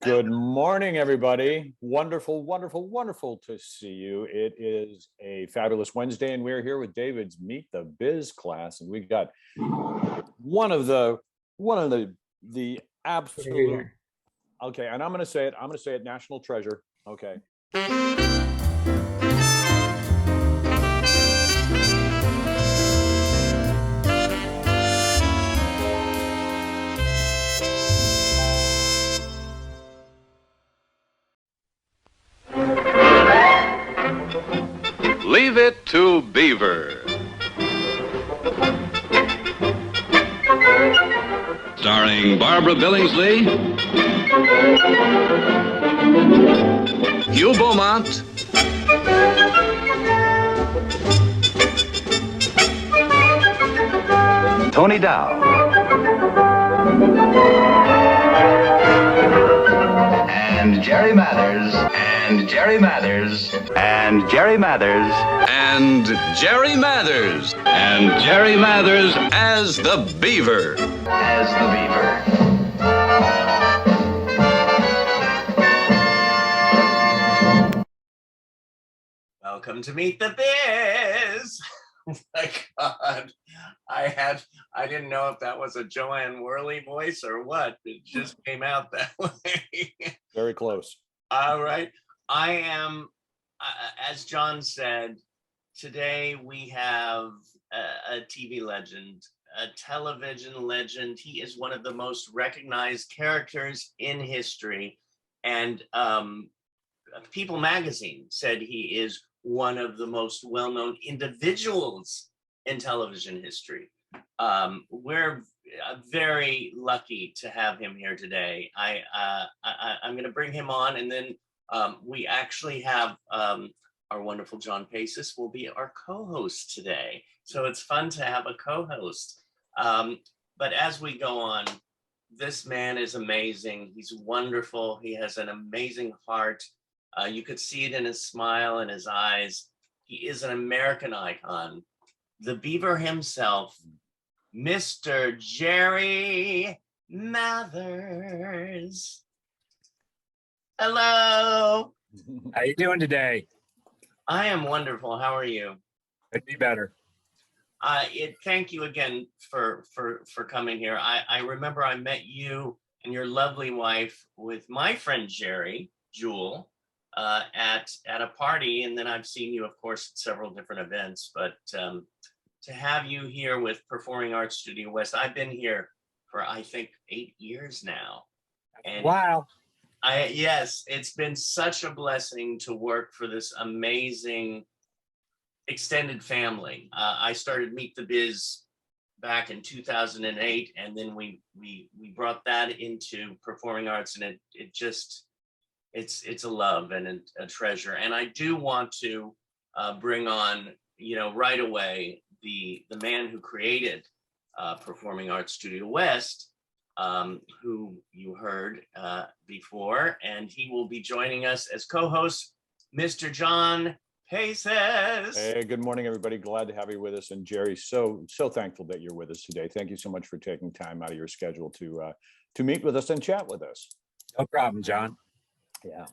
Good morning, everybody. Wonderful, wonderful, wonderful to see you. It is a fabulous Wednesday, and we're here with David's Meet the Biz class, and we got one of the absolute. Okay, and I'm going to say it. I'm going to say it. National treasure. Okay. Leave it to Beaver. Starring Barbara Billingsley, Hugh Beaumont, Tony Dow, and Jerry Mathers, and Jerry Mathers, and Jerry Mathers, and Jerry Mathers, and Jerry Mathers as the Beaver. As the Beaver. Welcome to Meet the Biz. Oh my God. I didn't know if that was a Joanne Worley voice or what. It just came out that way. Very close. All right. I am, as John said, today we have a TV legend, a television legend. He is one of the most recognized characters in history. And People magazine said he is one of the most well-known individuals in television history. We're very lucky to have him here today. I'm going to bring him on, and then we actually have our wonderful John Pacis will be our co-host today. So it's fun to have a co-host. But as we go on, this man is amazing. He's wonderful. He has an amazing heart. You could see it in his smile and his eyes. He is an American icon. The Beaver himself, Mr. Jerry Mathers. Hello. How you doing today? I am wonderful. How are you? Could be better. Thank you again for coming here. I remember I met you and your lovely wife with my friend Jerry, Jewel, at a party, and then I've seen you, of course, at several different events. But to have you here with Performing Arts Studio West, I've been here for I think 8 years now. And wow. Yes, it's been such a blessing to work for this amazing extended family. I started Meet the Biz back in 2008, and then we brought that into performing arts, and it's a love and a treasure. And I do want to bring on, right away the man who created Performing Arts Studio West, who you heard before, and he will be joining us as co-host, Mr. John Pacis. Hey, good morning, everybody. Glad to have you with us. And Jerry, so thankful that you're with us today. Thank you so much for taking time out of your schedule to meet with us and chat with us. No problem, John. Yeah.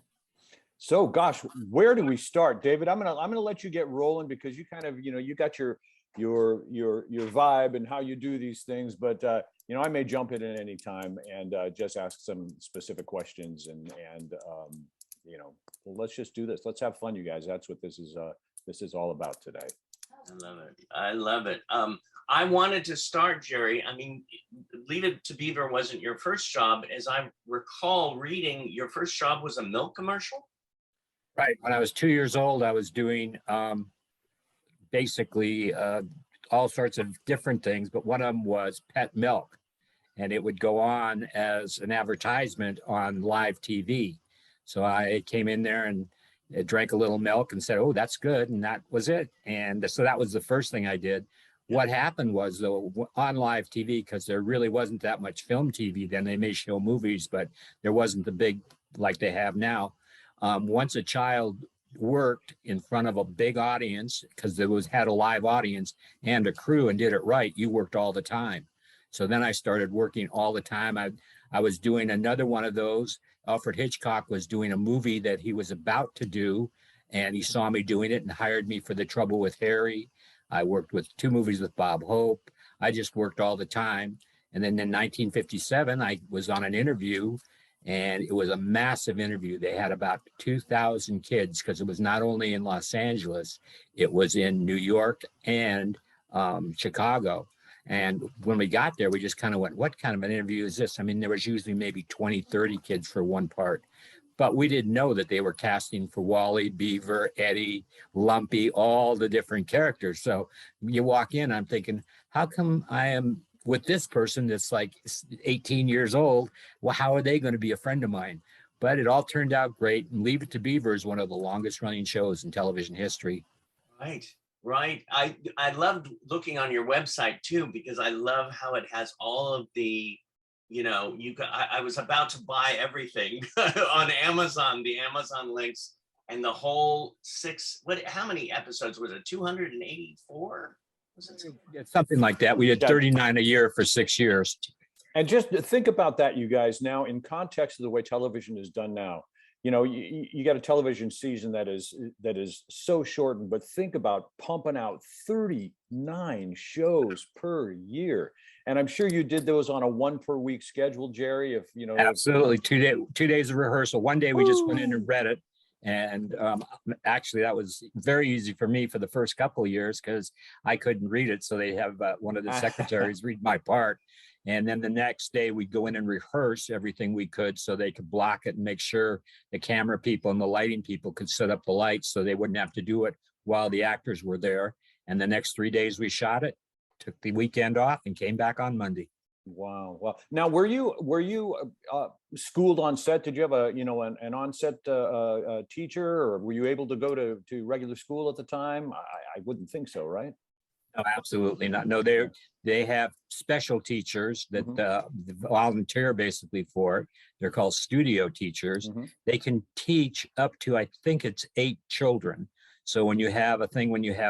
So, gosh, where do we start, David? I'm gonna let you get rolling because you kind of, you got your vibe and how you do these things, but I may jump in at any time and just ask some specific questions and let's just do this. Let's have fun, you guys. That's what this is all about today. I love it. I wanted to start, Jerry. I mean, Leave It to Beaver wasn't your first job. As I recall reading, your first job was a milk commercial? Right. When I was 2 years old, I was doing basically all sorts of different things, but one of them was pet milk. And it would go on as an advertisement on live TV. So I came in there and drank a little milk and said, oh, that's good. And that was it. And so that was the first thing I did. What happened was, though, on live TV, because there really wasn't that much film TV then, they may show movies, but there wasn't the big like they have now. Once a child worked in front of a big audience, because there had a live audience and a crew and did it right, you worked all the time. So then I started working all the time. I was doing another one of those. Alfred Hitchcock was doing a movie that he was about to do, and he saw me doing it and hired me for The Trouble with Harry. I worked with 2 movies with Bob Hope. I just worked all the time. And then in 1957, I was on an interview, and it was a massive interview. They had about 2,000 kids because it was not only in Los Angeles, it was in New York and Chicago. And when we got there, we just kind of went, what kind of an interview is this? I mean, there was usually maybe 20, 30 kids for one part. But we didn't know that they were casting for Wally, Beaver, Eddie, Lumpy, all the different characters. So you walk in, I'm thinking, how come I am with this person that's like 18 years old? Well, how are they going to be a friend of mine? But it all turned out great. And Leave It to Beaver is one of the longest running shows in television history. Right. Right. I loved looking on your website too, because I love how it has all of the, I was about to buy everything on Amazon, the Amazon links, and the whole how many episodes was it? 284? Was it something like that? We did 39 a year for 6 years. And just think about that, you guys, now in context of the way television is done now. You got a television season that is so shortened, but think about pumping out 39 shows per year. And I'm sure you did those on a 1 per week schedule, Jerry. Absolutely, 2 days of rehearsal. One day we just went in and read it. And actually, that was very easy for me for the first couple of years because I couldn't read it. So they have one of the secretaries read my part. And then the next day we'd go in and rehearse everything we could so they could block it and make sure the camera people and the lighting people could set up the lights so they wouldn't have to do it while the actors were there. And the next 3 days we shot it, took the weekend off and came back on Monday. Wow. Well, now were you schooled on set? Did you have an on-set teacher, or were you able to go to regular school at the time? I wouldn't think so, right? No, absolutely not. No, they have special teachers that volunteer basically for it. They're called studio teachers. They can teach up to, I think it's 8 children. So when you have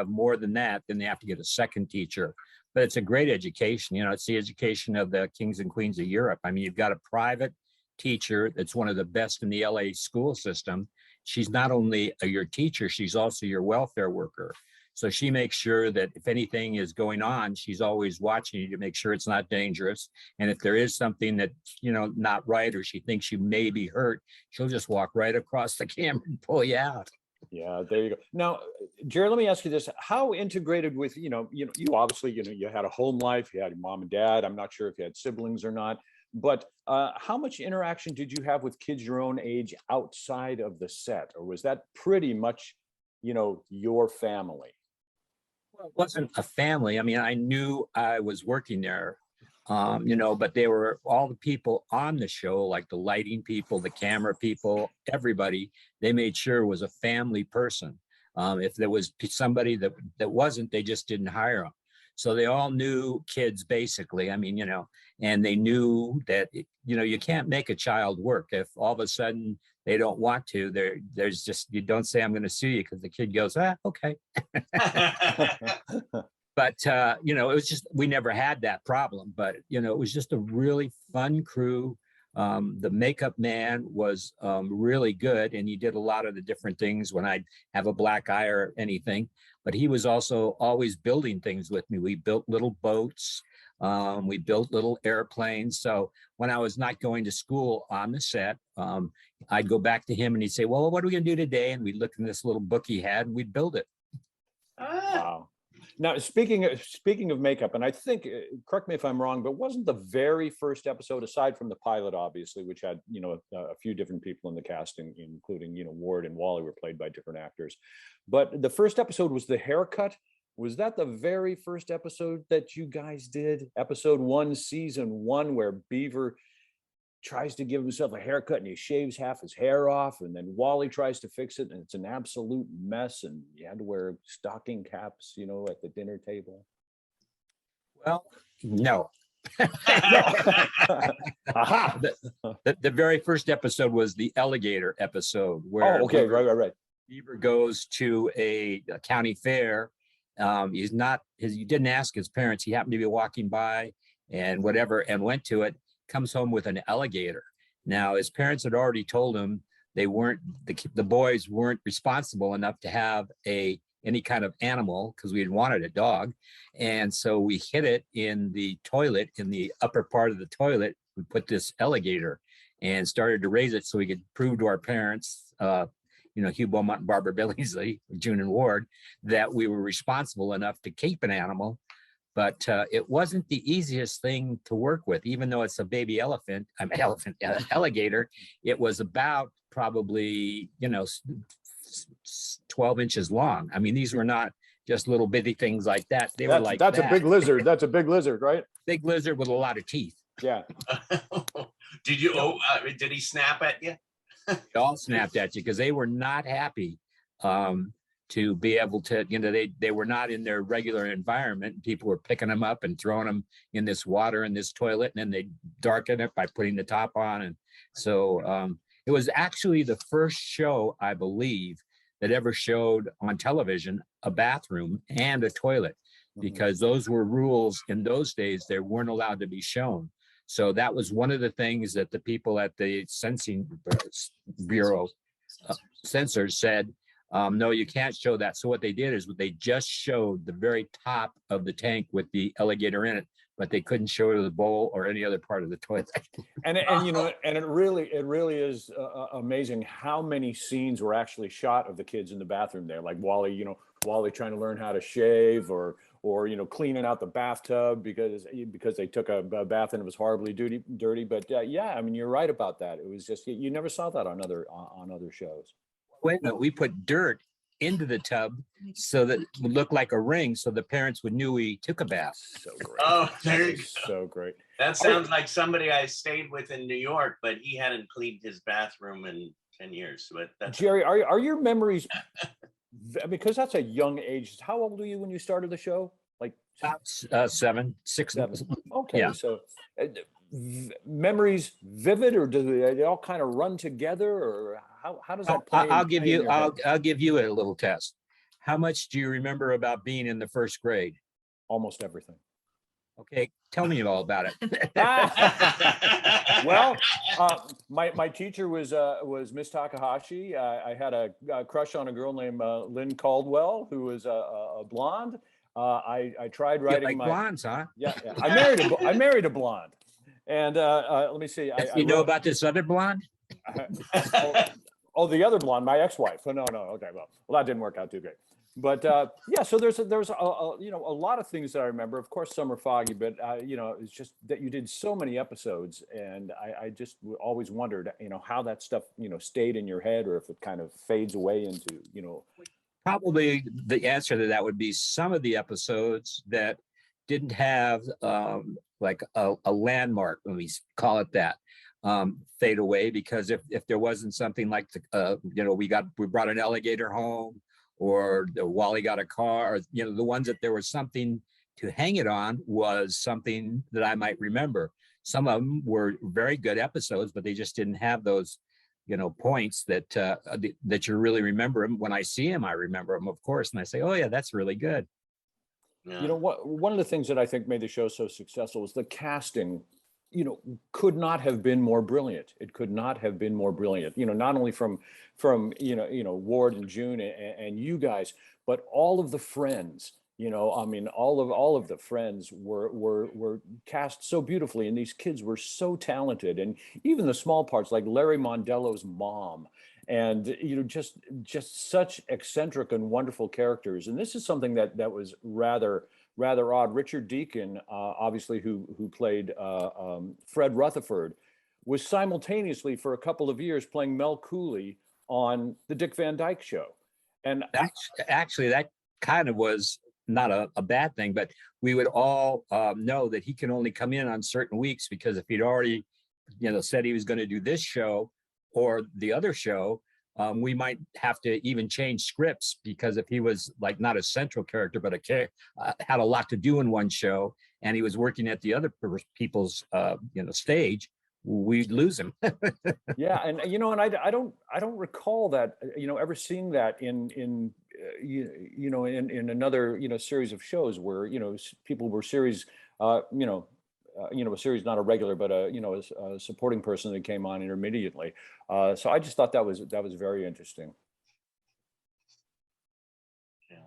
more than that, then they have to get a second teacher. But it's a great education. It's the education of the kings and queens of Europe. I mean, you've got a private teacher that's one of the best in the LA school system. She's not only your teacher, she's also your welfare worker. So she makes sure that if anything is going on, she's always watching you to make sure it's not dangerous. And if there is something that, not right, or she thinks you may be hurt, she'll just walk right across the camera and pull you out. Yeah, there you go. Now, Jerry, let me ask you this. How integrated with, you obviously, you had a home life, you had your mom and dad. I'm not sure if you had siblings or not, but how much interaction did you have with kids your own age outside of the set? Or was that pretty much, your family? Well, it wasn't a family. I mean, I knew I was working there, but they were all the people on the show, like the lighting people, the camera people, everybody. They made sure was a family person. If there was somebody that wasn't, they just didn't hire them. So they all knew kids basically. I mean, and they knew that, you can't make a child work. If all of a sudden they don't want to, there's just, you don't say, I'm going to sue you, because the kid goes, okay. But, it was just, we never had that problem, but, it was just a really fun crew. The makeup man was really good, and he did a lot of the different things when I'd have a black eye or anything, but he was also always building things with me. We built little boats. We built little airplanes. So when I was not going to school on the set, I'd go back to him and he'd say, well, what are we going to do today? And we'd look in this little book he had and we'd build it. Wow. Now, speaking of makeup, and I think, correct me if I'm wrong, but wasn't the very first episode, aside from the pilot, obviously, which had, a few different people in the casting, including, Ward and Wally were played by different actors. But the first episode was the haircut. Was that the very first episode that you guys did? Episode 1, season 1, where Beaver tries to give himself a haircut and he shaves half his hair off, and then Wally tries to fix it and it's an absolute mess, and you had to wear stocking caps, at the dinner table. Well, no. Aha. The very first episode was the alligator episode, where right. Beaver goes to a county fair. He didn't ask his parents. He happened to be walking by and whatever, and went to it. comes home with an alligator. Now, his parents had already told him they weren't, the boys weren't responsible enough to have any kind of animal because we had wanted a dog. And so we hid it in the toilet, in the upper part of the toilet. We put this alligator and started to raise it so we could prove to our parents, Hugh Beaumont and Barbara Billingsley, June and Ward, that we were responsible enough to keep an animal. But it wasn't the easiest thing to work with, even though it's a baby alligator. It was about probably, 12 inches long. I mean, these were not just little bitty things like that. They were like that's a big lizard. That's a big lizard, right? Big lizard with a lot of teeth. Yeah. Did he snap at you? They all snapped at you because they were not happy to be able to, they were not in their regular environment. People were picking them up and throwing them in this water in this toilet, and then they darken it by putting the top on. And so it was actually the first show, I believe, that ever showed on television a bathroom and a toilet, because those were rules in those days. They weren't allowed to be shown. So that was one of the things that the people at the Censoring Bureau, censors said, no, you can't show that. So what they did is they just showed the very top of the tank with the alligator in it, but they couldn't show the bowl or any other part of the toilet. And it really is amazing how many scenes were actually shot of the kids in the bathroom there, like Wally trying to learn how to shave, or cleaning out the bathtub because they took a bath and it was horribly dirty. But yeah, I mean, you're right about that. It was just, you never saw that on other shows. Wait a minute, we put dirt into the tub so that it would look like a ring, so the parents would knew we took a bath. So great. Oh, there you go. So great. That sounds like somebody I stayed with in New York, but he hadn't cleaned his bathroom in 10 years. But that's Jerry, are your memories, because that's a young age. How old were you when you started the show? Like About 7, 6, 7. Okay, Yeah. so memories vivid, or do they all kind of run together, or how does that play? I'll give play in you your head? I'll give you a little test. How much do you remember about being in the first grade? Almost everything. Okay, tell me all about it. Well, my teacher was Miss Takahashi. I had a crush on a girl named Lynn Caldwell, who was a blonde. I tried You writing like blondes, huh? Yeah. I married a blonde, and let me see. You know about this other blonde? The other blonde, my ex-wife. Oh, no. Okay, well, that didn't work out too great. But yeah, so there's a lot of things that I remember. Of course, some are foggy, but it's just that you did so many episodes, and I just always wondered, how that stuff, stayed in your head, or if it kind of fades away into, Probably the answer to that would be some of the episodes that didn't have like a landmark, when we call it that, fade away, because if there wasn't something like we brought an alligator home, or the Wally got a car, or the ones that there was something to hang it on was something that I might remember. Some of them were very good episodes, but they just didn't have those points that you really remember them. When I see them, I remember them, of course, and I say, oh yeah, that's really good. Yeah. One of the things that I think made the show so successful was the casting. Could not have been more brilliant. It could not have been more brilliant. Not only from Ward and June and you guys, but all of the friends. I mean, all of the friends were cast so beautifully, and these kids were so talented, and even the small parts like Larry Mondello's mom, and just such eccentric and wonderful characters. And this is something that was rather odd. Richard Deacon, obviously, who played Fred Rutherford, was simultaneously for a couple of years playing Mel Cooley on the Dick Van Dyke Show. And Actually, that kind of was not a bad thing, but we would all know that he can only come in on certain weeks, because if he'd already, said he was going to do this show or the other show, we might have to even change scripts, because if he was like not a central character, but had a lot to do in one show, and he was working at the other people's stage, we'd lose him. Yeah, and and I don't recall that ever seeing that in another series of shows where people were series a series, not a regular, but a supporting person that came on intermittently. So I just thought that was very interesting.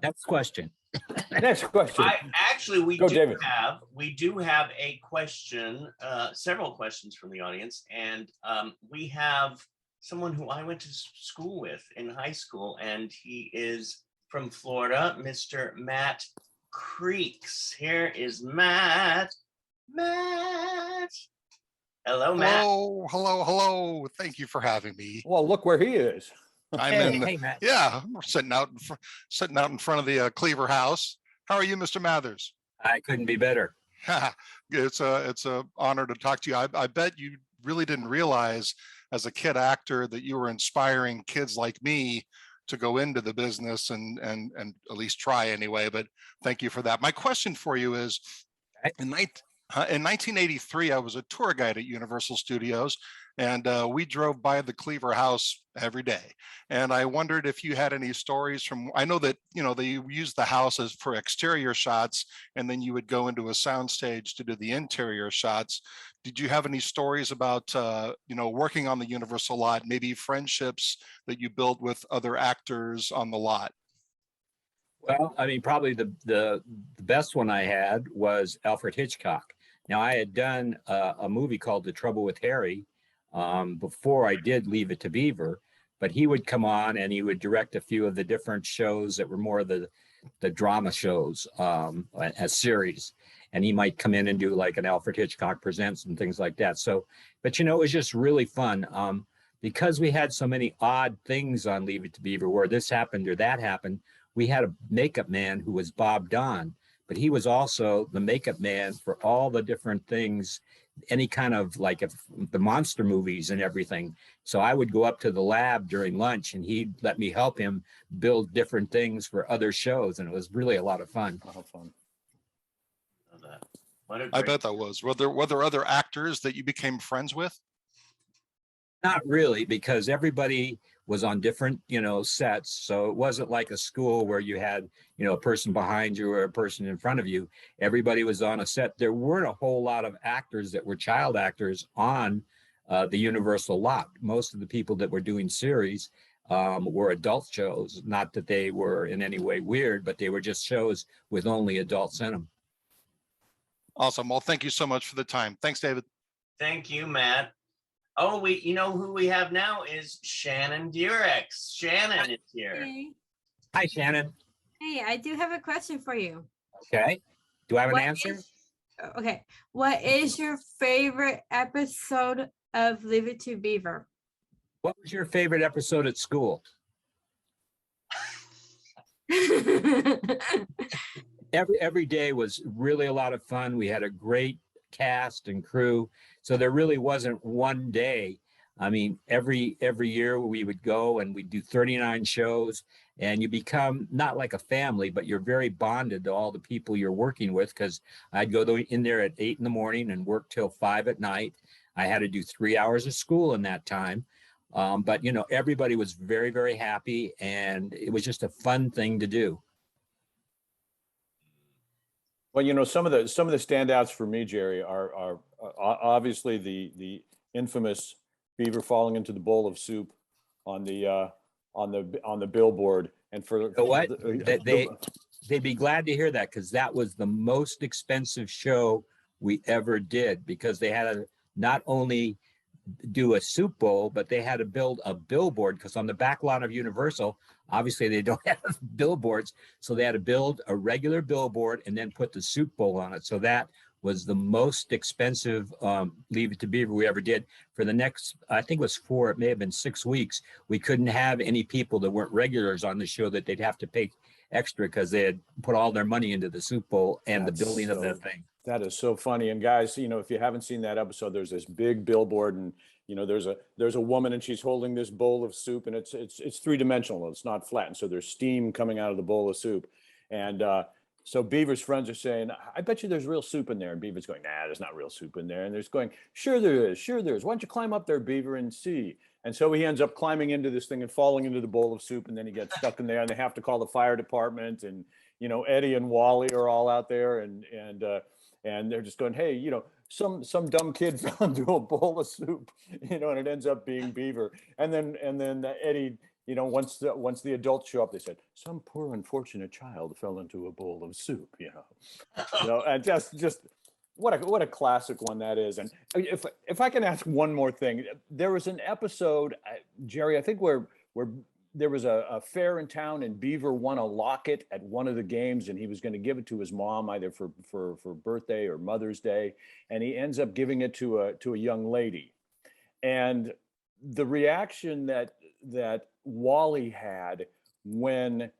Next question. Next question. We Go, do David. have a question, several questions from the audience, and we have someone who I went to school with in high school, and he is from Florida, Mr. Matt Creeks. Here is Matt. Matt. Hello, Matt. Hello. Thank you for having me. Well, look where he is. Hey, Matt. Yeah, we're sitting out in front of the Cleaver house. How are you, Mr. Mathers? I couldn't be better. It's a honor to talk to you. I bet you really didn't realize as a kid actor that you were inspiring kids like me to go into the business and at least try anyway. But thank you for that. My question for you is, in 1983, I was a tour guide at Universal Studios, and we drove by the Cleaver house every day. And I wondered if you had any stories from, I know that, they used the house as for exterior shots, and then you would go into a soundstage to do the interior shots. Did you have any stories about, working on the Universal lot, maybe friendships that you built with other actors on the lot? Well, I mean, probably the best one I had was Alfred Hitchcock. Now, I had done a movie called The Trouble with Harry before I did Leave It to Beaver, but he would come on and he would direct a few of the different shows that were more of the drama shows as series. And he might come in and do like an Alfred Hitchcock Presents and things like that. So, but it was just really fun because we had so many odd things on Leave It to Beaver where this happened or that happened. We had a makeup man who was Bob Don, but he was also the makeup man for all the different things, any kind of like the monster movies and everything. So I would go up to the lab during lunch and he'd let me help him build different things for other shows. And it was really a lot of fun. I bet that was. Were there other actors that you became friends with? Not really, because everybody was on different, sets. So it wasn't like a school where you had, a person behind you or a person in front of you. Everybody was on a set. There weren't a whole lot of actors that were child actors on the Universal lot. Most of the people that were doing series were adult shows. Not that they were in any way weird, but they were just shows with only adults in them. Awesome. Well, thank you so much for the time. Thanks, David. Thank you, Matt. Oh, who we have now is Shannon Durex. Shannon is here. Hey. Hi, Shannon. Hey, I do have a question for you. Okay. Do I have an answer? Okay. What is your favorite episode of Leave It to Beaver? What was your favorite episode at school? Every day was really a lot of fun. We had a great cast and crew. So there really wasn't one day. I mean, every year we would go and we'd do 39 shows, and you become not like a family, but you're very bonded to all the people you're working with, because I'd go in there at 8 a.m. and work till 5 p.m. I had to do 3 hours of school in that time. But everybody was very, very happy, and it was just a fun thing to do. Well, some of the standouts for me, Jerry, are obviously the infamous beaver falling into the bowl of soup on the billboard. And for what they'd be glad to hear that, because that was the most expensive show we ever did, because they had to not only do a soup bowl, but they had to build a billboard, because on the back lot of Universal, obviously they don't have billboards. So they had to build a regular billboard and then put the soup bowl on it. So that was the most expensive Leave It to Beaver we ever did. For the next, I think it was it may have been 6 weeks, we couldn't have any people that weren't regulars on the show, that they'd have to pay extra because they had put all their money into the soup bowl and the building of that thing. That is so funny. And guys, if you haven't seen that episode, there's this big billboard, and there's a woman, and she's holding this bowl of soup, and it's three-dimensional. It's not flat, and so there's steam coming out of the bowl of soup. And so Beaver's friends are saying, "I bet you there's real soup in there." And Beaver's going, "Nah, there's not real soup in there." And there's going, "Sure there is. Sure there is. Why don't you climb up there, Beaver, and see?" And so he ends up climbing into this thing and falling into the bowl of soup, and then he gets stuck in there, and they have to call the fire department. And Eddie and Wally are all out there, and and they're just going, hey, some dumb kid fell into a bowl of soup, and it ends up being Beaver. And then Eddie, once the adults show up, they said, some poor unfortunate child fell into a bowl of soup, and just what a classic one that is. And if I can ask one more thing, there was an episode, Jerry, I think where there was a fair in town, and Beaver won a locket at one of the games, and he was going to give it to his mom either for birthday or Mother's Day, and he ends up giving it to a young lady. And the reaction that Wally had when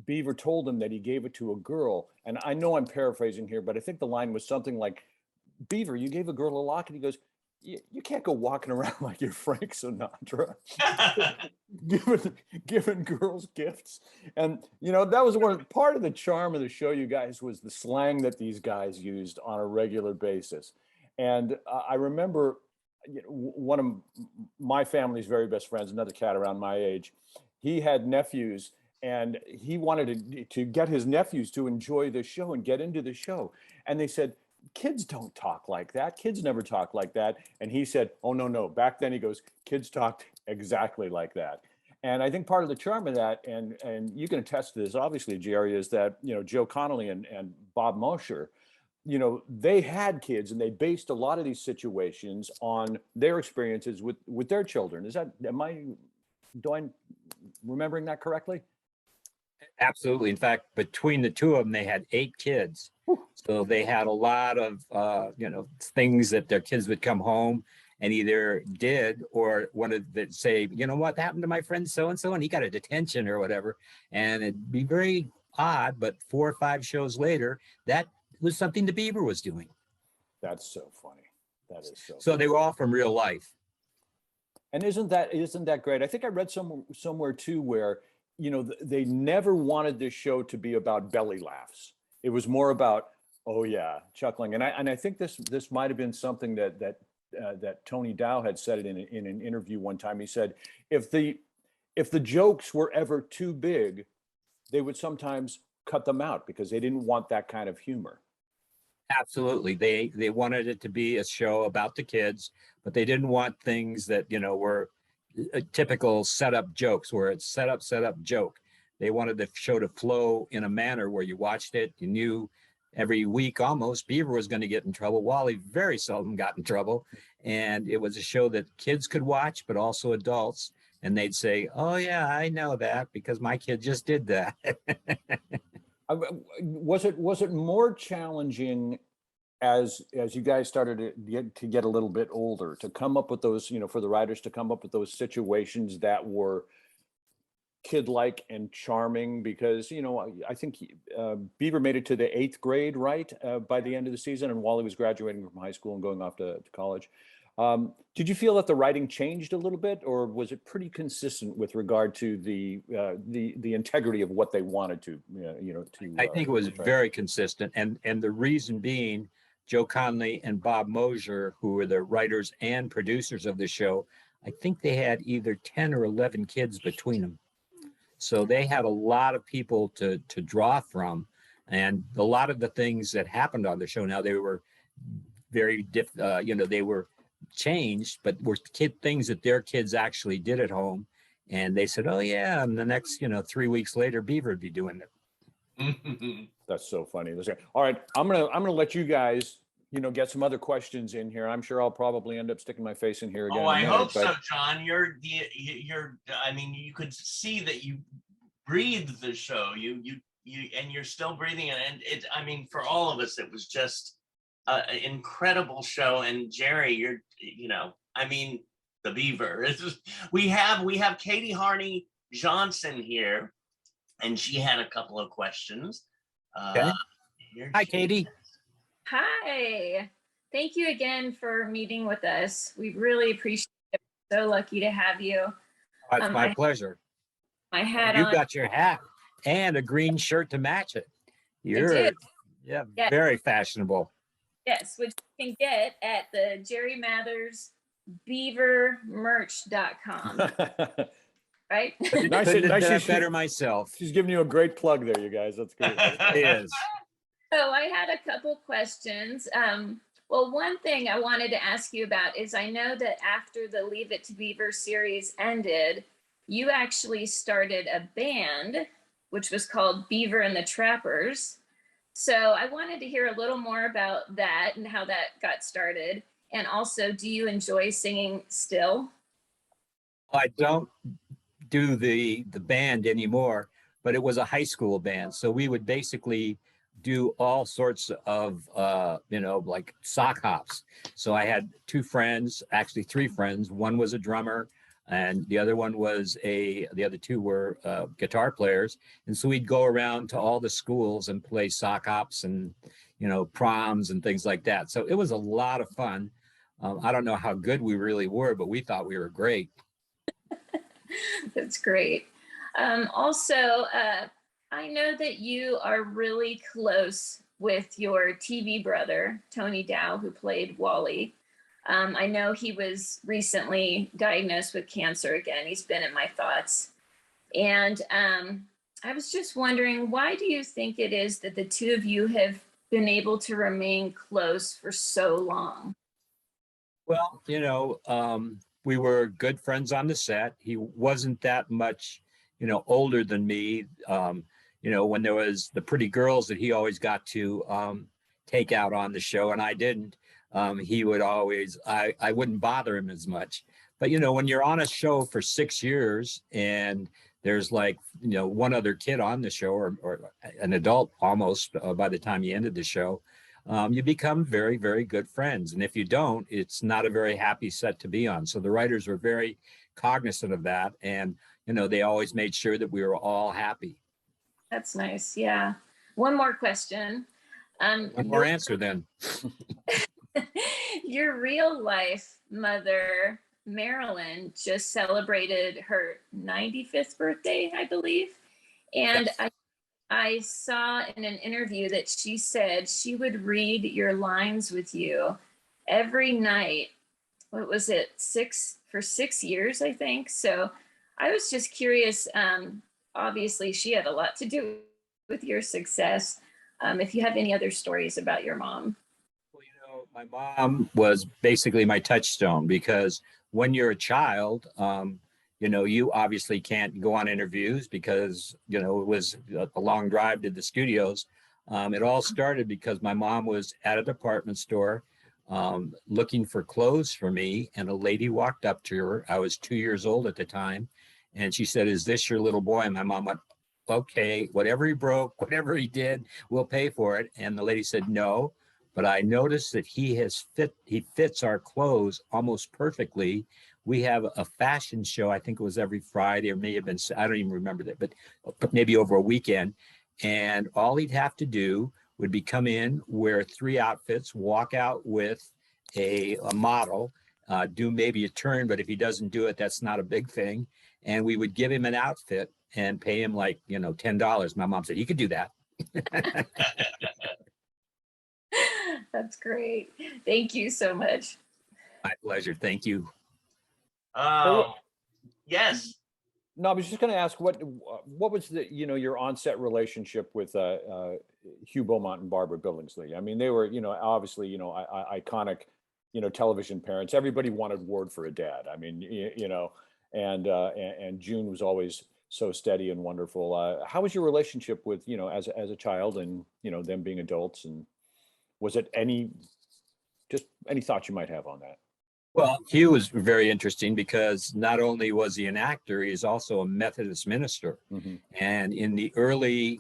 Beaver told him that he gave it to a girl, and I know I'm paraphrasing here, but I think the line was something like, Beaver, you gave a girl a locket. He goes, you can't go walking around like you're Frank Sinatra, giving girls gifts. And, that was part of the charm of the show, you guys, was the slang that these guys used on a regular basis. And I remember one of my family's very best friends, another cat around my age, he had nephews, and he wanted to get his nephews to enjoy the show and get into the show. And they said, kids don't talk like that. Kids never talk like that. And he said, oh, no. Back then, he goes, kids talked exactly like that. And I think part of the charm of that, and you can attest to this, obviously, Jerry, is that, Joe Connolly and Bob Mosher, they had kids, and they based a lot of these situations on their experiences with their children. Am I remembering that correctly? Absolutely. In fact, between the two of them, they had 8 kids. So they had a lot of, things that their kids would come home and either did or wanted to say, what happened to my friend so-and-so, and he got a detention or whatever. And it'd be very odd, but 4 or 5 shows later, that was something the Beaver was doing. That's so funny. That is so So funny. they were all from real life. And isn't that great? I think I read somewhere too where, they never wanted this show to be about belly laughs. It was more about, oh yeah, chuckling. And I think this might have been something that Tony Dow had said it in an interview one time. He said, if the jokes were ever too big, they would sometimes cut them out because they didn't want that kind of humor. Absolutely. They wanted it to be a show about the kids, but they didn't want things that, were typical setup jokes where it's set up, joke. They wanted the show to flow in a manner where you watched it, you knew every week almost Beaver was going to get in trouble. Wally very seldom got in trouble. And it was a show that kids could watch, but also adults. And they'd say, oh yeah, I know that because my kid just did that. Was it more challenging as you guys started to get a little bit older to come up with those, for the writers to come up with those situations that were kid-like and charming? Because, I think Beaver made it to the 8th grade, right? By the end of the season, and Wally was graduating from high school and going off to college. Did you feel that the writing changed a little bit, or was it pretty consistent with regard to the integrity of what they wanted to, I think it was very consistent. And the reason being, Joe Conley and Bob Mosher, who were the writers and producers of the show, I think they had either 10 or 11 kids between them. So they had a lot of people to draw from. And a lot of the things that happened on the show now, they were very, they were changed, but were things that their kids actually did at home. And they said, oh yeah, and the next, 3 weeks later, Beaver would be doing it. That's so funny. All right, I'm gonna let you guys, get some other questions in here. I'm sure I'll probably end up sticking my face in here again. Oh, I hope so, John. You're. I mean, you could see that you breathed the show. You, and you're still breathing it. And it. I mean, for all of us, it was just an incredible show. And Jerry, you're. I mean, the Beaver. We have Katie Harney Johnson here. And she had a couple of questions. Okay. Hi, Katie. Hi. Thank you again for meeting with us. We really appreciate it. We're so lucky to have you. It's my pleasure. My hat You've on. got your hat and a green shirt to match it. You're Yes. very fashionable. Yes, which you can get at the Jerry Mathers beavermerch.com. Right? Nice better myself. She's giving you a great plug there, you guys. That's good. It is. So I had a couple questions. Well, one thing I wanted to ask you about is I know that after the Leave It to Beaver series ended, you actually started a band, which was called Beaver and the Trappers. So I wanted to hear a little more about that and how that got started. And also, do you enjoy singing still? I don't do the band anymore, but it was a high school band. So we would basically do all sorts of like sock hops. So I had two friends, actually three friends. One was a drummer, and the other one was the other two were guitar players. And so we'd go around to all the schools and play sock hops and proms and things like that. So it was a lot of fun. I don't know how good we really were, but we thought we were great. That's great. Also, I know that you are really close with your TV brother, Tony Dow, who played Wally. I know he was recently diagnosed with cancer again. He's been in my thoughts. And I was just wondering, why do you think it is that the two of you have been able to remain close for so long? Well, we were good friends on the set. He wasn't that much, older than me. When there was the pretty girls that he always got to take out on the show, and I didn't. He would always, I wouldn't bother him as much. But when you're on a show for 6 years and there's like one other kid on the show or an adult almost by the time you ended the show, you become very, very good friends. And if you don't, it's not a very happy set to be on. So the writers were very cognizant of that. And, they always made sure that we were all happy. That's nice. Yeah. One more question. One more answer then. Your real life mother, Marilyn, just celebrated her 95th birthday, I believe. And Yes. I saw in an interview that she said she would read your lines with you every night. What was it? For 6 years, I think. So I was just curious. Obviously, she had a lot to do with your success. If you have any other stories about your mom. Well, my mom was basically my touchstone because when you're a child, you obviously can't go on interviews because, it was a long drive to the studios. It all started because my mom was at a department store looking for clothes for me, and a lady walked up to her. I was 2 years old at the time, and she said, "Is this your little boy?" And my mom went, "Okay, whatever he broke, whatever he did, we'll pay for it." And the lady said, "No, but I noticed that he fits our clothes almost perfectly. We have a fashion show. I think it was every Friday, or may have been, I don't even remember that, but maybe over a weekend. And all he'd have to do would be come in, wear 3 outfits, walk out with a model, do maybe a turn, but if he doesn't do it, that's not a big thing. And we would give him an outfit and pay him like, $10. My mom said, "You could do that." That's great. Thank you so much. My pleasure. Thank you. Yes. No, I was just going to ask what was your on-set relationship with Hugh Beaumont and Barbara Billingsley? I mean, they were obviously iconic television parents. Everybody wanted Ward for a dad. I mean, and June was always so steady and wonderful. How was your relationship with as a child and them being adults, and was it any thoughts you might have on that? Well, Hugh was very interesting because not only was he an actor, he's also a Methodist minister. Mm-hmm. And in the early,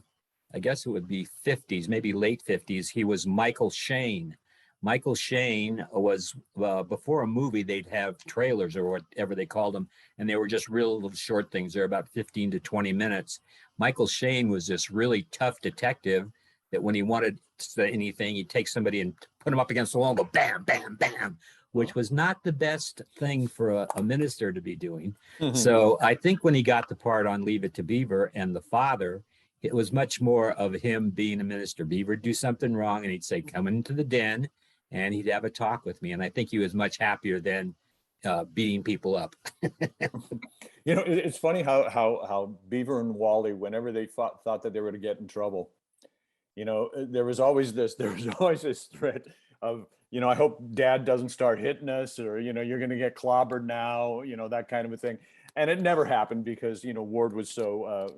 I guess it would be 50s, maybe late 50s, he was Michael Shane. Michael Shane was, before a movie, they'd have trailers or whatever they called them. And they were just real little short things. They're about 15 to 20 minutes. Michael Shane was this really tough detective that when he wanted to say anything, he'd take somebody and put him up against the wall and go bam, bam, bam, which was not the best thing for a minister to be doing. Mm-hmm. So I think when he got the part on Leave It to Beaver and the father, it was much more of him being a minister. Beaver would do something wrong and he'd say, "Come into the den," and he'd have a talk with me. And I think he was much happier than beating people up. It's funny how Beaver and Wally, whenever they thought that they were to get in trouble, there was always this threat of, I hope dad doesn't start hitting us, or, you're going to get clobbered now, that kind of a thing. And it never happened because, Ward was so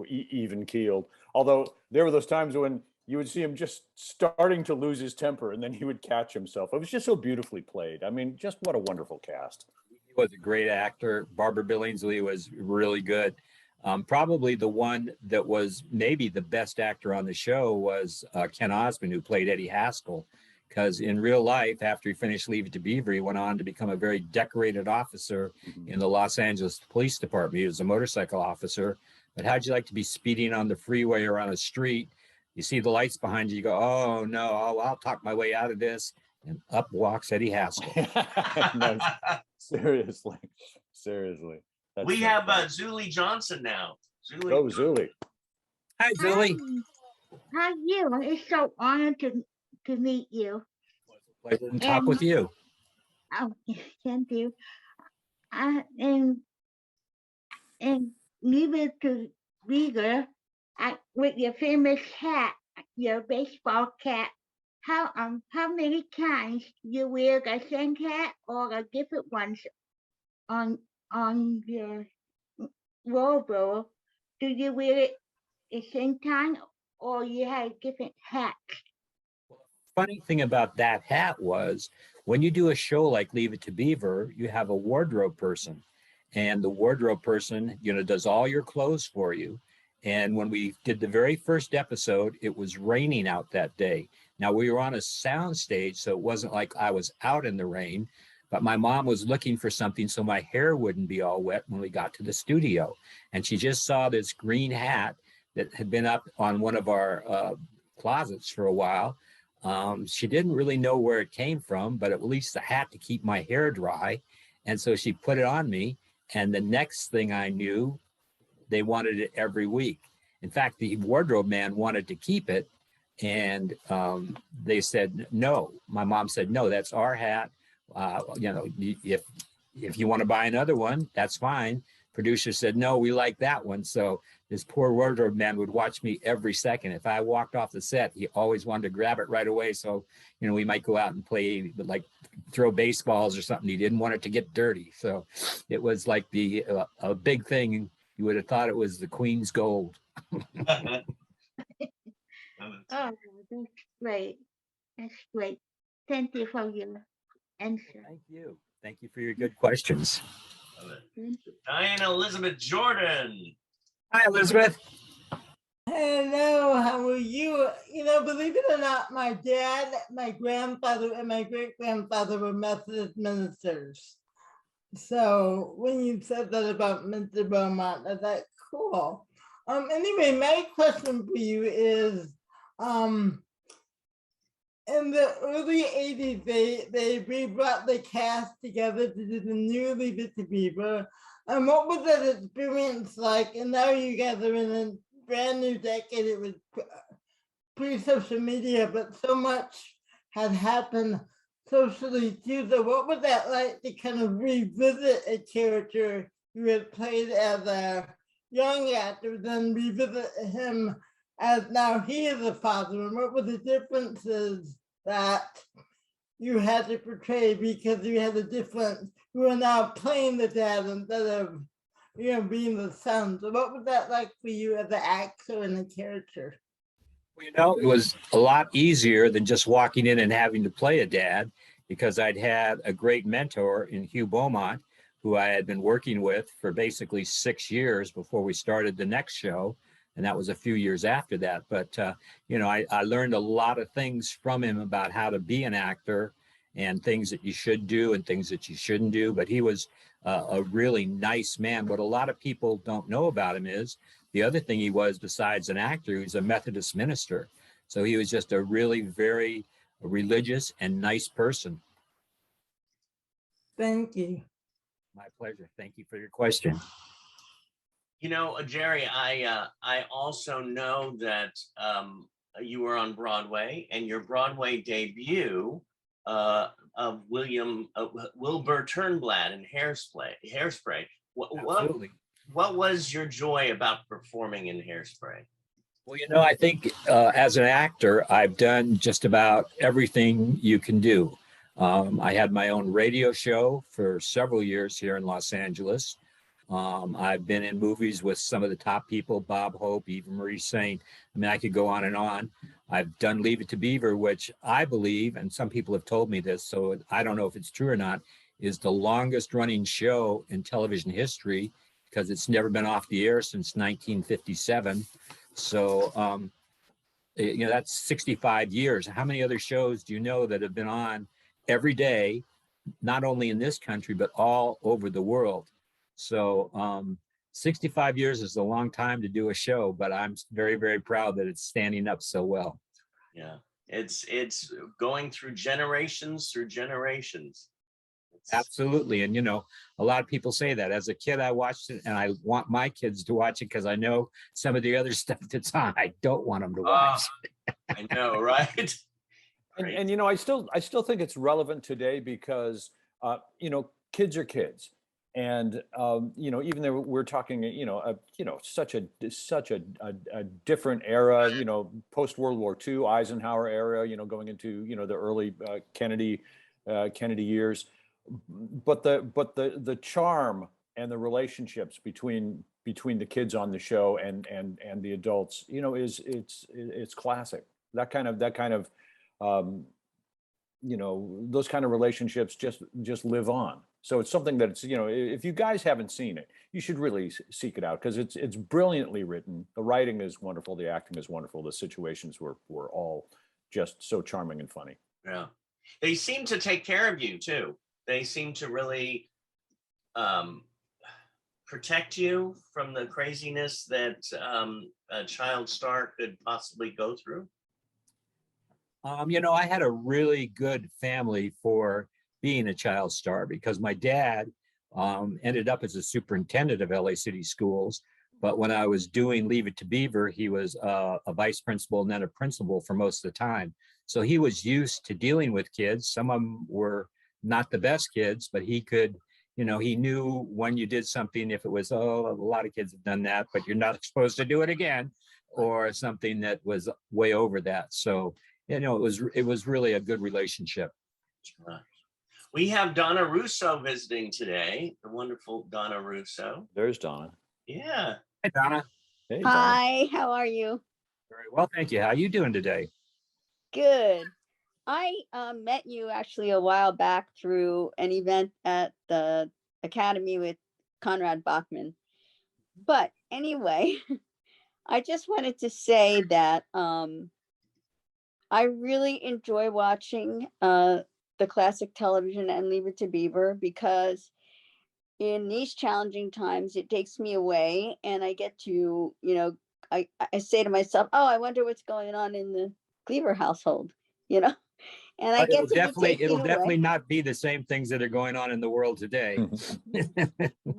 even keeled. Although there were those times when you would see him just starting to lose his temper and then he would catch himself. It was just so beautifully played. I mean, just what a wonderful cast. He was a great actor. Barbara Billingsley was really good. Probably the one that was maybe the best actor on the show was Ken Osmond, who played Eddie Haskell. Because in real life, after he finished Leave It to Beaver, he went on to become a very decorated officer in the Los Angeles Police Department. He was a motorcycle officer. But how'd you like to be speeding on the freeway or on a street? You see the lights behind you, you go, oh no, I'll talk my way out of this. And up walks Eddie Haskell. No, seriously. That's We so have funny. Zuli Johnson now. Zuli. Oh, Zuli. Hi, Julie. How are you? It's so honored to meet you. Pleasure to talk with you. Oh, thank you. And leave it to Beaver with your famous hat, your baseball cap. How many times you wear the same hat or a different ones on your wardrobe? Do you wear it the same time or you have different hats? Funny thing about that hat was when you do a show like Leave It to Beaver, you have a wardrobe person, and the wardrobe person, does all your clothes for you. And when we did the very first episode, it was raining out that day. Now we were on a sound stage, so it wasn't like I was out in the rain, but my mom was looking for something so my hair wouldn't be all wet when we got to the studio. And she just saw this green hat that had been up on one of our closets for a while. She didn't really know where it came from, but at least a hat to keep my hair dry. And so she put it on me. And the next thing I knew, they wanted it every week. In fact, the wardrobe man wanted to keep it. And they said, no. My mom said, no, that's our hat. If you want to buy another one, that's fine. Producer said, no, we like that one. So this poor wardrobe man would watch me every second. If I walked off the set, he always wanted to grab it right away. So, we might go out and play, like throw baseballs or something. He didn't want it to get dirty. So it was like a big thing. You would have thought it was the Queen's gold. Oh, that's great. That's great. Thank you for your answer. Thank you. Thank you for your good questions. Thank you. Diana Elizabeth Jordan. Hi, Elizabeth. Hello, how are you? Believe it or not, my dad, my grandfather, and my great-grandfather were Methodist ministers. So when you said that about Mr. Beaumont, I thought, cool. Anyway, my question for you is, in the early 80s, they brought the cast together to do the new Leave It to Beaver. And what was that experience like? And now you guys are in a brand new decade. It was pre-social media, but so much had happened socially too. So what was that like to kind of revisit a character you had played as a young actor, then revisit him as now he is a father? And what were the differences that you had to portray because you had you were now playing the dad instead of being the son? So what was that like for you as an actor and a character? Well, it was a lot easier than just walking in and having to play a dad, because I'd had a great mentor in Hugh Beaumont, who I had been working with for basically 6 years before we started the next show. And that was a few years after that. But, I learned a lot of things from him about how to be an actor and things that you should do and things that you shouldn't do. But he was a really nice man. What a lot of people don't know about him is the other thing he was, besides an actor, he was a Methodist minister. So he was just a really very religious and nice person. Thank you. My pleasure. Thank you for your question. Jerry, I also know that you were on Broadway, and your Broadway debut of Wilbur Turnblad in Hairspray. Absolutely. What was your joy about performing in Hairspray? Well, I think as an actor, I've done just about everything you can do. I had my own radio show for several years here in Los Angeles. I've been in movies with some of the top people, Bob Hope, Eva Marie Saint. I mean, I could go on and on. I've done Leave It to Beaver, which I believe, and some people have told me this, so I don't know if it's true or not, is the longest running show in television history because it's never been off the air since 1957. So, that's 65 years. How many other shows do you know that have been on every day, not only in this country, but all over the world? So 65 years is a long time to do a show, but I'm very, very proud that it's standing up so well. Yeah, it's going through generations. Absolutely. And, a lot of people say that. As a kid, I watched it, and I want my kids to watch it because I know some of the other stuff that's on, I don't want them to watch. I know, right? And I still think it's relevant today because kids are kids, and even though we're talking such a different era, post World War II, Eisenhower era, going into the early Kennedy years, but the charm and the relationships between the kids on the show and the adults, it's classic. That kind of those kind of relationships just live on. So it's something that if you guys haven't seen it, you should really seek it out because it's brilliantly written. The writing is wonderful. The acting is wonderful. The situations were all just so charming and funny. Yeah. They seem to take care of you too. They seem to really protect you from the craziness that a child star could possibly go through. I had a really good family for being a child star because my dad ended up as a superintendent of LA City Schools. But when I was doing Leave It to Beaver, he was a vice principal and then a principal for most of the time. So he was used to dealing with kids. Some of them were not the best kids, but he could, he knew when you did something, if it was, a lot of kids have done that, but you're not supposed to do it again, or something that was way over that. So, it was really a good relationship. We have Donna Russo visiting today, the wonderful Donna Russo. There's Donna. Yeah. Hi, Donna. Hey, Hi, how are you? Very well, thank you. How are you doing today? Good. I met you actually a while back through an event at the Academy with Conrad Bachman. But anyway, I just wanted to say that I really enjoy watching the classic television and Leave It to Beaver because in these challenging times, it takes me away and I get to, I say to myself, oh, I wonder what's going on in the Cleaver household, and I get to it'll definitely not be the same things that are going on in the world today.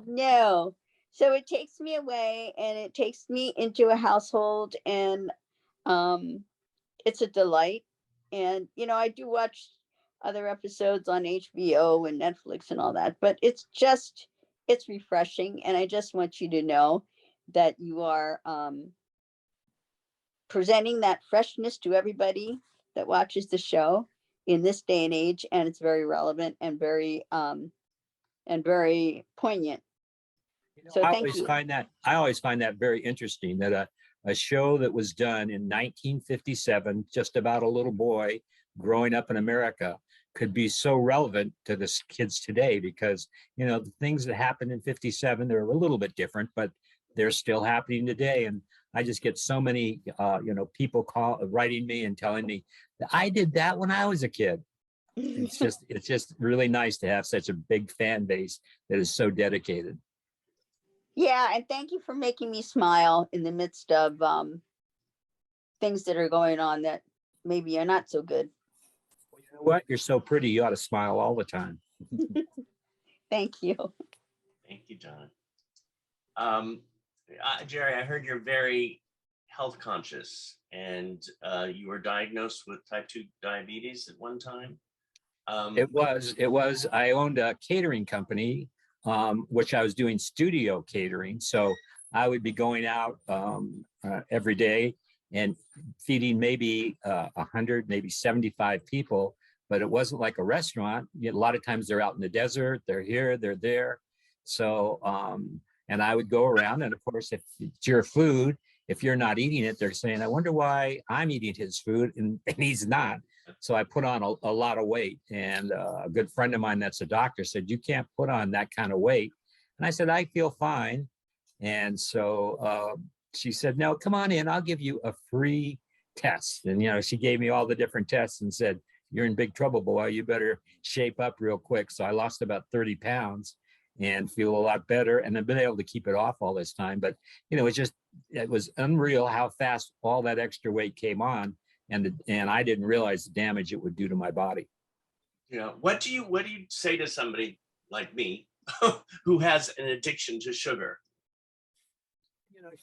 No. So it takes me away and it takes me into a household and it's a delight. And, I do watch other episodes on HBO and Netflix and all that, but it's refreshing. And I just want you to know that you are presenting that freshness to everybody that watches the show in this day and age. And it's very relevant and very poignant. So I thank you. I always find that very interesting that a show that was done in 1957, just about a little boy growing up in America, could be so relevant to the kids today because, the things that happened in 57, they're a little bit different, but they're still happening today. And I just get so many, people writing me and telling me that I did that when I was a kid. It's just really nice to have such a big fan base that is so dedicated. Yeah, and thank you for making me smile in the midst of things that are going on that maybe are not so good. Well, you know what? You're so pretty. You ought to smile all the time. Thank you. Thank you, John. Jerry, I heard you're very health conscious and you were diagnosed with type 2 diabetes at one time. It was, I owned a catering company, which I was doing studio catering. So I would be going out every day and feeding maybe 100, maybe 75 people, but it wasn't like a restaurant. A lot of times they're out in the desert, they're here, they're there. So, and I would go around, and of course, if it's your food, if you're not eating it, they're saying, I wonder why I'm eating his food and he's not. So I put on a lot of weight, and a good friend of mine that's a doctor said, you can't put on that kind of weight. And I said, I feel fine. And so she said, no, come on in, I'll give you a free test. And, she gave me all the different tests and said, you're in big trouble, boy, you better shape up real quick. So I lost about 30 pounds and feel a lot better. And I've been able to keep it off all this time. But, it was unreal how fast all that extra weight came on. And I didn't realize the damage it would do to my body. What do you say to somebody like me who has an addiction to sugar?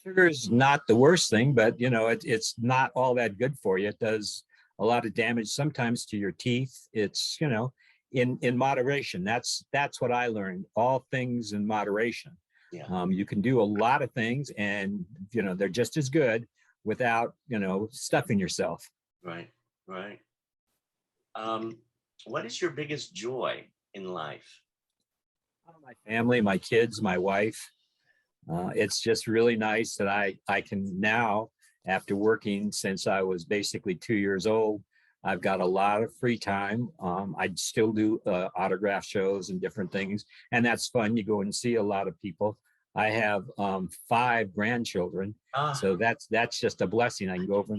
Sugar is not the worst thing, but it's not all that good for you. It does a lot of damage sometimes to your teeth. It's in moderation. That's what I learned. All things in moderation. Yeah. You can do a lot of things, and they're just as good without stuffing yourself. Right. What is your biggest joy in life? My family, my kids, my wife. It's just really nice that I can now, after working since I was basically 2 years old, I've got a lot of free time. I still do autograph shows and different things, and that's fun. You go and see a lot of people. I have 5 grandchildren, so that's just a blessing. I can go over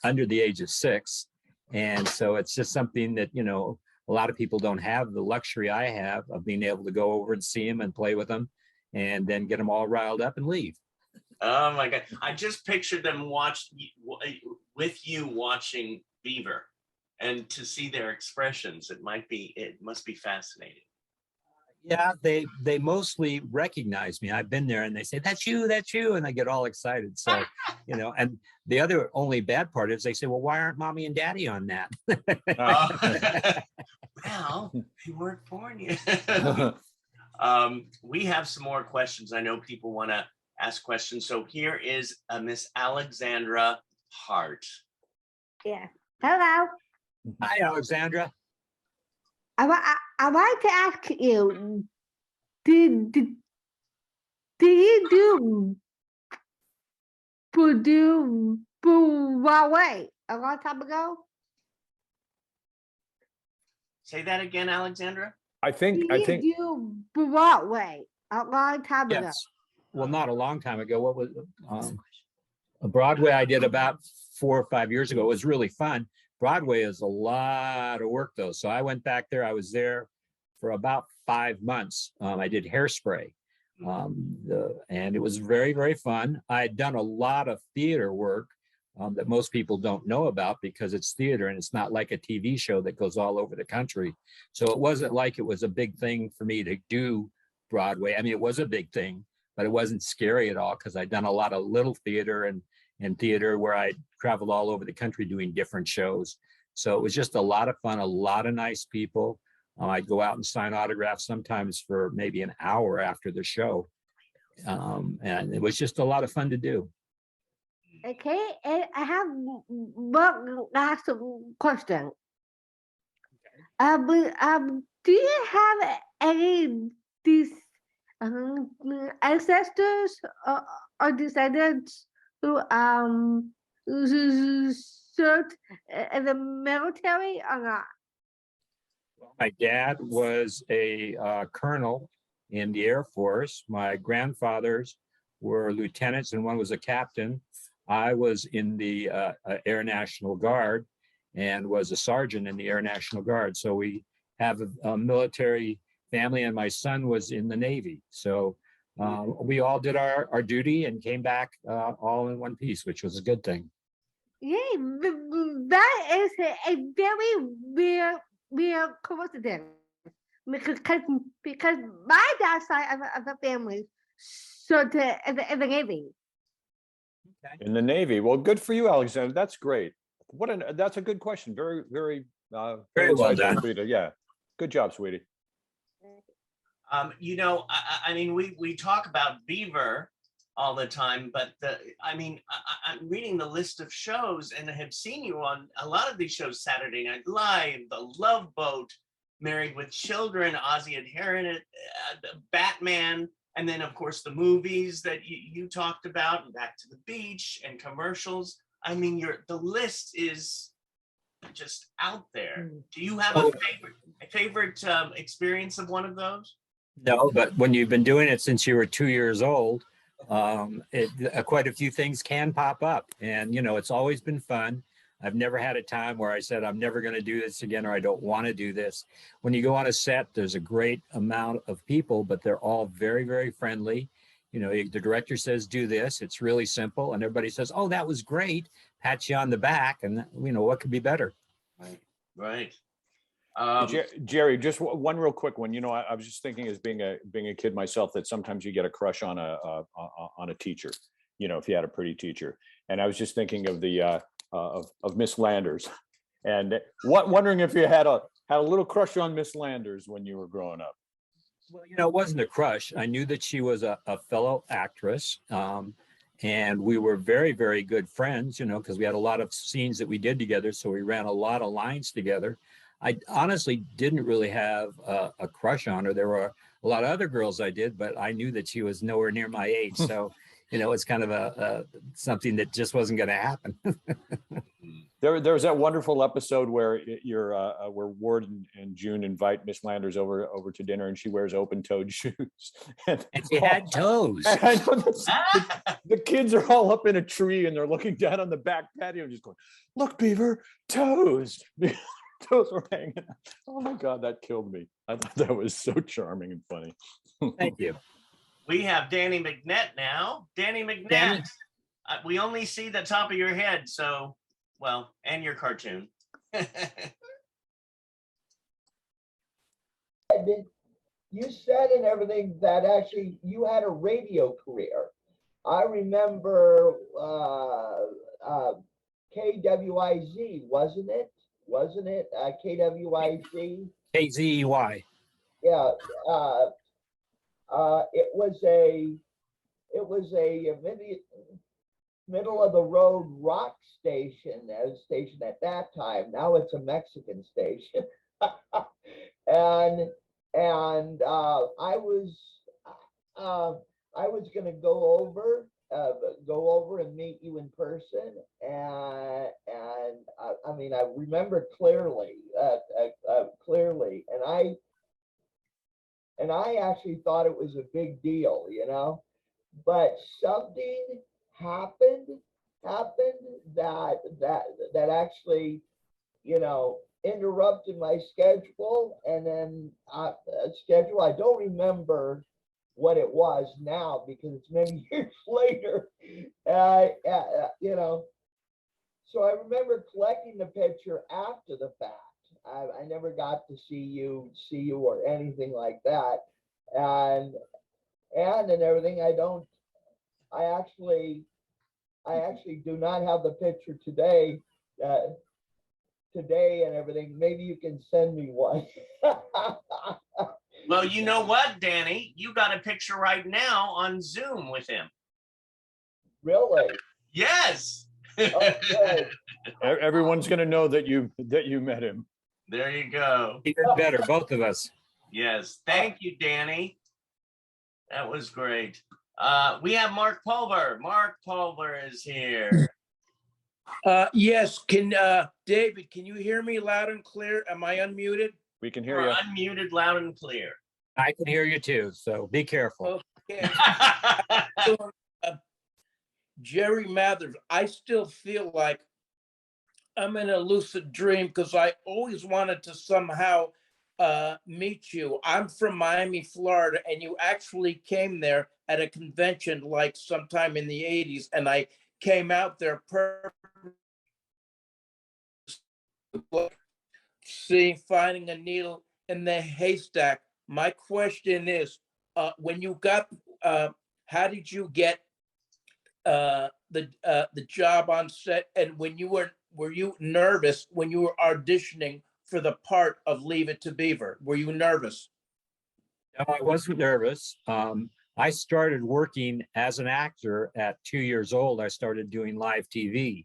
under the age of 6, and so it's just something that a lot of people don't have the luxury I have of being able to go over and see them and play with them, and then get them all riled up and leave. Oh my God! I just pictured them with you watching Beaver, and to see their expressions, it must be fascinating. Yeah, they mostly recognize me. I've been there, and they say, that's you, and I get all excited. So, and the other only bad part is they say, well, why aren't mommy and daddy on that? Well, they weren't born yet. We have some more questions. I know people want to ask questions. So here is Miss Alexandra Hart. Yeah. Hello. Hi, Alexandra. I want to ask you, did you do Broadway a long time ago? Say that again, Alexandra. I think Did you do Broadway a long time ago? Yes. Well, not a long time ago. What was Broadway? I did about 4 or 5 years ago. It was really fun. Broadway is a lot of work, though. So I went back there. I was there for about 5 months. I did Hairspray, and it was very, very fun. I had done a lot of theater work that most people don't know about because it's theater and it's not like a TV show that goes all over the country. So it wasn't like it was a big thing for me to do Broadway. I mean, it was a big thing, but it wasn't scary at all because I'd done a lot of little theater and theater where I traveled all over the country doing different shows. So it was just a lot of fun, a lot of nice people. I'd go out and sign autographs sometimes for maybe an hour after the show. And it was just a lot of fun to do. Okay, and I have one last question. Do you have any these ancestors or descendants who served in the military or not? My dad was a colonel in the Air Force. My grandfathers were lieutenants and one was a captain. I was in the Air National Guard and was a sergeant in the Air National Guard. So we have a military family, and my son was in the Navy. So we all did our duty and came back all in one piece, which was a good thing. Yeah, that is a very real coincidence because my dad's side of the family served in the Navy. in the Navy. Well, good for you, Alexander. That's great. That's a good question. Very, very, Very well insightful done. for you to- yeah, good job, sweetie. I mean, we talk about Beaver all the time, but I mean, I'm reading the list of shows and I have seen you on a lot of these shows: Saturday Night Live, The Love Boat, Married with Children, Ozzy and Harriet, Batman, and then of course the movies that you talked about, and Back to the Beach, and commercials. I mean, the list is just out there. Do you have a favorite experience of one of those? No, but when you've been doing it since you were 2 years old, quite a few things can pop up. And, you know, it's always been fun. I've never had a time where I said, I'm never going to do this again, or I don't want to do this. When you go on a set, there's a great amount of people, but they're all very, very friendly. You know, the director says, do this. It's really simple. And everybody says, oh, that was great. Pat you on the back. And, you know, what could be better? Right. Jerry, just one real quick one. You know, I was just thinking, as being a kid myself, that sometimes you get a crush on a teacher. You know, if you had a pretty teacher. And I was just thinking of the of Miss Landers, and wondering if you had a little crush on Miss Landers when you were growing up. Well, you know, it wasn't a crush. I knew that she was a fellow actress, and we were very, very good friends. You know, because we had a lot of scenes that we did together, so we ran a lot of lines together. I honestly didn't really have a crush on her. There were a lot of other girls I did, but I knew that she was nowhere near my age. So, you know, it's kind of a something that just wasn't going to happen. There was that wonderful episode where where Ward and June invite Miss Landers over to dinner, and she wears open-toed shoes. And she had toes. I know the kids are all up in a tree and they're looking down on the back patio and just going, "Look, Beaver, toes." Toes were hanging out. Oh my God, that killed me. I thought that was so charming and funny. Thank you. We have Danny McNett now. Danny McNett. Danny. We only see the top of your head, so, well, and your cartoon. You said and everything that actually you had a radio career. I remember KWIZ, wasn't it? KWIZ? KZEY. Yeah. It was a middle of the road rock station, at that time. Now it's a Mexican station. and I was going to go over and meet you in person, and I mean, I remember clearly, and I actually thought it was a big deal, you know, but something happened that actually, you know, interrupted my schedule, and then schedule. I don't remember what it was now because it's many years later. You know, so I remember collecting the picture after the fact. I never got to see you or anything like that, and everything. I actually do not have the picture today. Today and everything. Maybe you can send me one. Well, you know what, Danny? You got a picture right now on Zoom with him. Really? Yes. Okay. Everyone's going to know that you met him. There you go. Even better, both of us. Yes. Thank you, Danny. That was great. We have Mark Pulver. Mark Pulver is here. Yes. David, can you hear me loud and clear? Am I unmuted? We can hear You're you. unmuted, loud and clear. I can hear you too, so be careful. Okay. Jerry Mathers, I still feel like I'm in a lucid dream because I always wanted to somehow meet you. I'm from Miami, Florida, and you actually came there at a convention like sometime in the 80s, and I came out there finding a needle in the haystack. My question is, when you got, how did you get the job on set? And when you were you nervous when you were auditioning for the part of Leave It to Beaver? Were you nervous? No, I wasn't nervous. I started working as an actor at 2 years old. I started doing live TV.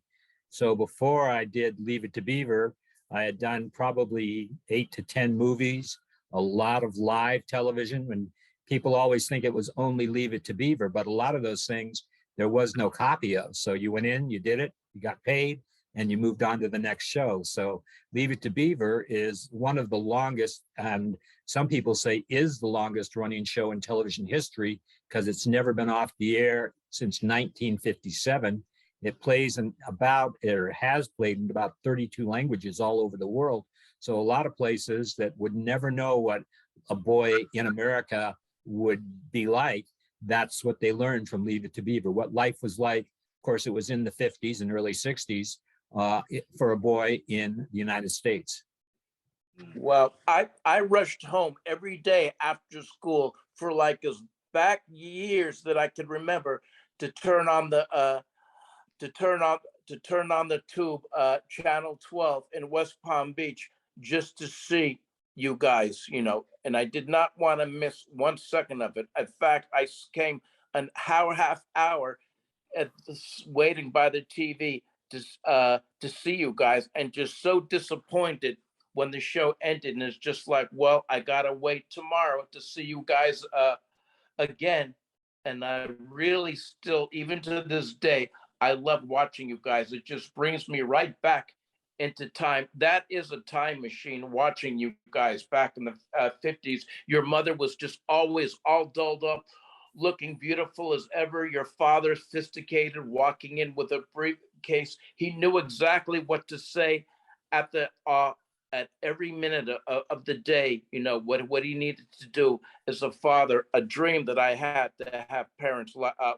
So before I did Leave It to Beaver, I had done probably 8 to 10 movies, a lot of live television. And people always think it was only Leave It to Beaver, but a lot of those things there was no copy of. So you went in, you did it, you got paid, and you moved on to the next show. So Leave It to Beaver is one of the longest, and some people say is the longest running show in television history, because it's never been off the air since 1957. It plays in about, or has played in about 32 languages all over the world. So a lot of places that would never know what a boy in America would be like, that's what they learned from Leave It to Beaver, what life was like. Of course, it was in the 50s and early 60s for a boy in the United States. Well, I rushed home every day after school for like as back years that I could remember to turn on the tube, channel 12 in West Palm Beach, just to see you guys, and I did not want to miss 1 second of it. In fact, I came an hour, half hour at waiting by the TV to see you guys, and just so disappointed when the show ended. And it's just like, well, I gotta wait tomorrow to see you guys again. And I really still, even to this day, I love watching you guys. It just brings me right back into time. That is a time machine, watching you guys back in the 50s. Your mother was just always all dolled up, looking beautiful as ever. Your father, sophisticated, walking in with a briefcase. He knew exactly what to say at the at every minute of the day, what he needed to do as a father, a dream that I had to have parents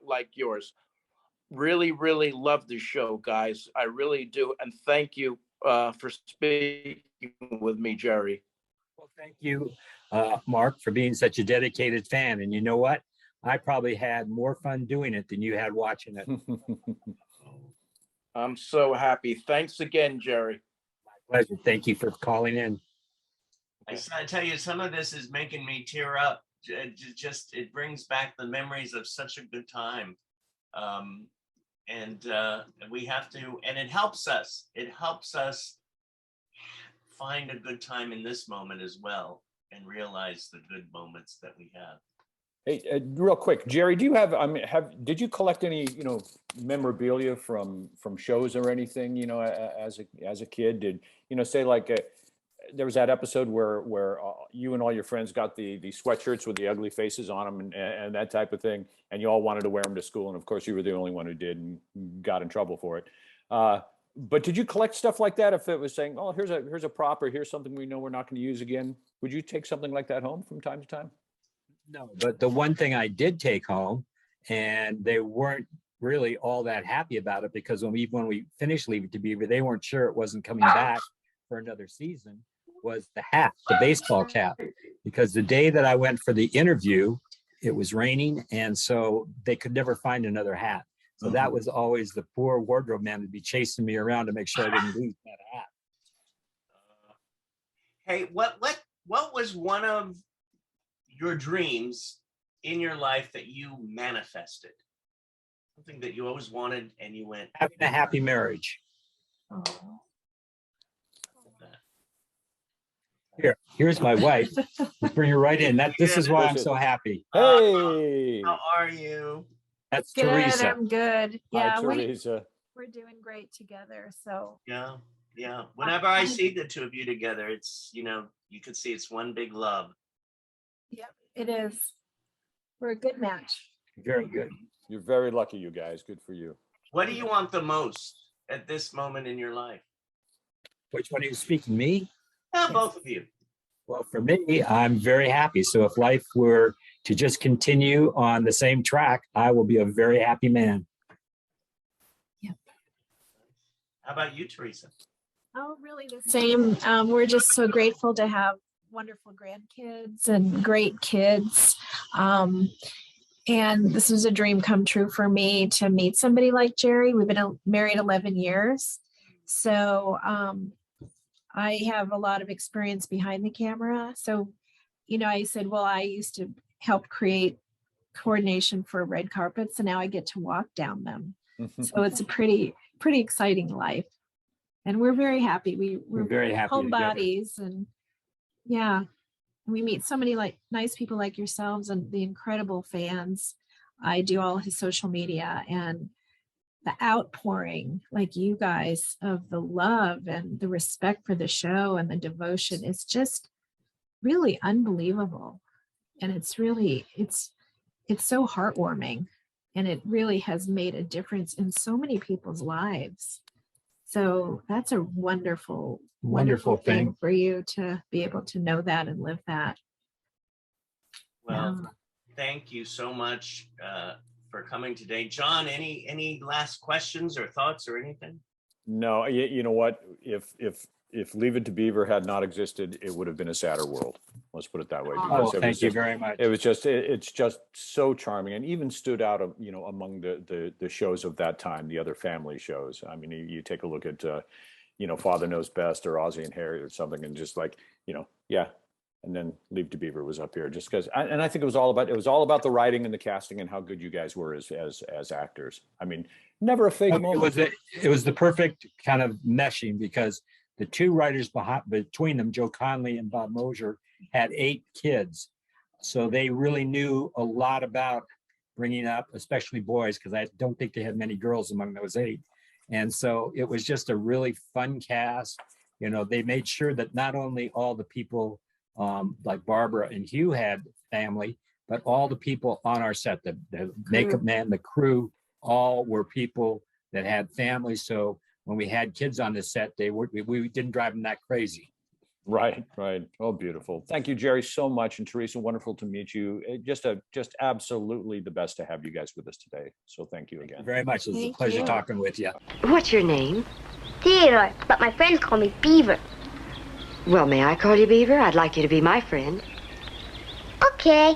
like yours. Really, really love the show, guys. I really do. And thank you for speaking with me, Jerry. Well, thank you, Mark, for being such a dedicated fan. And you know what? I probably had more fun doing it than you had watching it. I'm so happy. Thanks again, Jerry. Pleasure. Thank you for calling in. I tell you, some of this is making me tear up. It brings back the memories of such a good time. And we have to, and it helps us find a good time in this moment as well, and realize the good moments that we have. Hey, real quick, Jerry, do you have, did you collect any, memorabilia from shows or anything, as a kid? Did, say like, there was that episode where you and all your friends got the sweatshirts with the ugly faces on them and that type of thing, and you all wanted to wear them to school, and of course you were the only one who did and got in trouble for it. But did you collect stuff like that? If it was saying, oh, here's a prop, or here's something we know we're not going to use again, would you take something like that home from time to time? No, but the one thing I did take home, and they weren't really all that happy about it, because when we finished Leave It to Beaver, they weren't sure it wasn't coming back for another season, was the hat, the baseball cap. Because the day that I went for the interview, it was raining, and so they could never find another hat. So that was always the poor wardrobe man would be chasing me around to make sure I didn't lose that hat. Hey, what was one of your dreams in your life that you manifested? Something that you always wanted and you went. Having a happy marriage. Oh. Here's my wife. Let's bring her right in. This is why I'm so happy. Hey, how are you? That's Good, Teresa. I'm good. Yeah, hi, Teresa. we're doing great together. So Yeah. Whenever I see the two of you together, it's, you can see it's one big love. yeah, it is. We're a good match. Very good. You're very lucky, you guys. Good for you. What do you want the most at this moment in your life? Which one are you speaking, me? Both of you. Well, for me, I'm very happy. So if life were to just continue on the same track, I will be a very happy man. Yep. How about you, Teresa? Oh, really the same. We're just so grateful to have wonderful grandkids and great kids. And this was a dream come true for me to meet somebody like Jerry. We've been married 11 years. So I have a lot of experience behind the camera. So, I said, well, I used to help create coordination for red carpets, and now I get to walk down them. So it's a pretty exciting life. And we're very happy. We're very happy together. homebodies, and yeah, we meet so many like nice people like yourselves and the incredible fans. I do all his social media, and the outpouring like you guys of the love and the respect for the show and the devotion is just really unbelievable. And it's really, it's so heartwarming, and it really has made a difference in so many people's lives. So that's a wonderful thing for you to be able to know that and live that. Well, thank you so much for coming today. John, any last questions or thoughts or anything? No, you know what? If Leave It to Beaver had not existed, it would have been a sadder world. Let's put it that way. Oh, Because it thank was you just- very much. It was just, it's just so charming, and even stood out, among the shows of that time, the other family shows. I mean, you take a look at, Father Knows Best or Ozzie and Harriet or something, and just like, yeah. And then Leave It to Beaver was up here just because, and I think it was all about the writing and the casting and how good you guys were as actors. I mean, never a fake moment. It was the perfect kind of meshing, because the two writers between them, Joe Conley and Bob Mosier, had 8 kids. So they really knew a lot about bringing up, especially boys, because I don't think they had many girls among those 8. And so it was just a really fun cast. They made sure that not only all the people like Barbara and Hugh had family, but all the people on our set, the makeup man, the crew, all were people that had families. So when we had kids on the set, we didn't drive them that crazy. Right. Oh, beautiful. Thank you, Jerry, so much. And Teresa, wonderful to meet you. Just absolutely the best to have you guys with us today. So thank you again. Very much. It was a Thank pleasure you. talking with you. What's your name? Theodore, but my friends call me Beaver. Well, may I call you Beaver? I'd like you to be my friend. Okay.